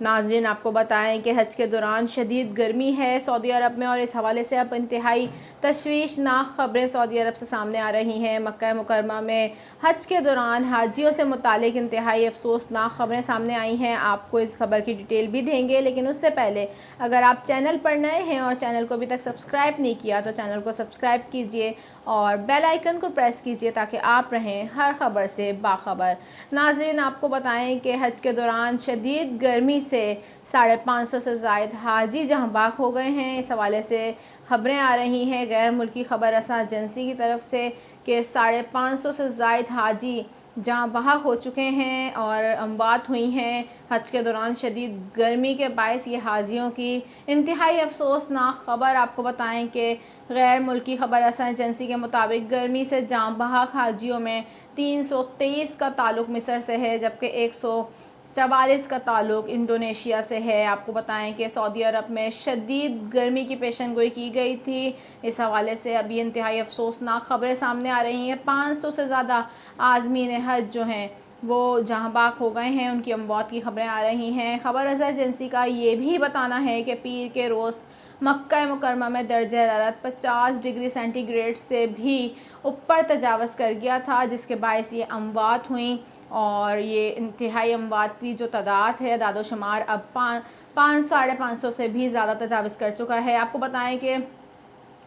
नाज़रीन, आपको बताएं कि हज के दौरान शदीद गर्मी है सऊदी अरब में, और इस हवाले से अब इंतहाई तशवीशनाक खबरें सऊदी अरब से सामने आ रही हैं। मक्का मुकरमा में हज के दौरान हाजियों से मुतालिक इंतहाई अफसोसनाक खबरें सामने आई हैं। आपको इस खबर की डिटेल भी देंगे, लेकिन उससे पहले अगर आप चैनल पर नए हैं और चैनल को अभी तक सब्सक्राइब नहीं किया तो चैनल को सब्सक्राइब कीजिए और बेल आइकन को प्रेस कीजिए ताकि आप रहें हर खबर से बाखबर। नाज़रीन, आपको बताएं कि हज के दौरान शदीद गर्मी से 550 से ज़ायद हाजी जहां बाग हो गए हैं। इस हवाले से खबरें आ रही हैं गैर मुल्की खबर रसां एजेंसी की तरफ से कि 550 से ज़ायद हाजी जहाँ बहाक हो चुके हैं और अमवात हुई हैं। हज के दौरान शदीद गर्मी के बायस ये हाजियों की इंतहाई अफसोसनाक खबर। आपको बताएं कि गैर मुल्की खबर रसां एजेंसी के मुताबिक गर्मी से जाँ बहाक हाजियों में 323 का ताल्लुक मिस्र से है, जबकि 144 का ताल्लुक इंडोनेशिया से है। आपको बताएं कि सऊदी अरब में शदीद गर्मी की पेशन गोई की गई थी। इस हवाले से अभी इंतहाई अफसोसनाक खबरें सामने आ रही हैं। 500 से ज़्यादा आज़मीन हज जो हैं वो जहाँ बाग हो गए हैं, उनकी अमवात की खबरें आ रही हैं। खबर रसा एजेंसी का ये भी बताना है कि पीर के रोज़ मक्का मुकरमा में दर्जा हरारत 50 डिग्री सेंटीग्रेड से भी ऊपर तजावज़ कर गया था, जिसके बायस ये अमवात हुई। और ये इंतहाई अमवात की जो तादाद है, दादो शुमार अब 500-550 से भी ज़्यादा तजावज़ कर चुका है। आपको बताएं कि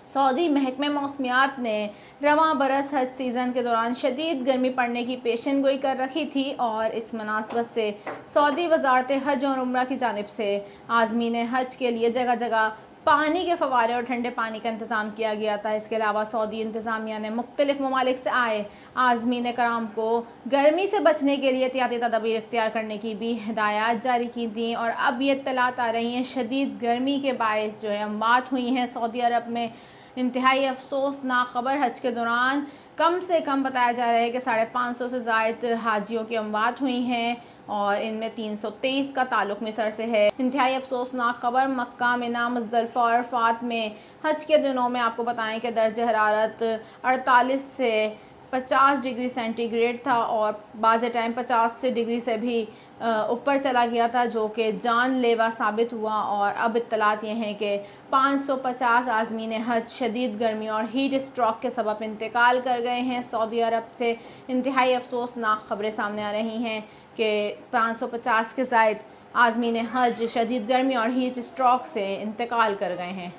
सऊदी महकमे मौसमियात ने रवां बरस हज सीज़न के दौरान शदीद गर्मी पड़ने की पेशन गोई कर रखी थी, और इस मुनासबत से सऊदी वजारत हज और उम्रा की जानिब से आज़मीन हज के लिए जगह जगह पानी के फवारे और ठंडे पानी का इंतज़ाम किया गया था। इसके अलावा सऊदी इंतज़ामिया ने मुख्तलिफ ममालिक से आए आज़मीन कराम को गर्मी से बचने के लिए एहतियाती तदाबीर इख्तियार करने की भी हिदायत जारी की थी। और अब ये इत्तलात आ रही हैं शदीद गर्मी के बायस जो है अमवात हुई हैं सऊदी अरब में। इंतहाई अफसोसनाक खबर, हज के दौरान कम से कम बताया जा रहा है कि 550 से ज़ायद हाजियों की अमवात हुई हैं, और इनमें 323 का ताल्लुक मिस्र से है। इंतहाई अफसोसनाक खबर, मक्का, मिना, मुज़दलिफ़ा और अरफ़ात में हज के दिनों में आपको बताएं कि दर्जा हरारत 48 से 50 डिग्री सेंटीग्रेड था, और बाज़ टाइम 50 से डिग्री से भी ऊपर चला गया था, जो कि जानलेवा साबित हुआ। और अब इत्तलात ये हैं कि 550 आज़मीन हज शदीद गर्मी और हीट स्ट्रोक के सबब इंतकाल कर गए हैं। सऊदी अरब से इंतहाई अफसोसनाक खबरें सामने आ रही हैं कि 550 के ज़ायद आज़मीन हज शदीद गर्मी और हीट स्ट्रोक से इंतकाल कर गए हैं।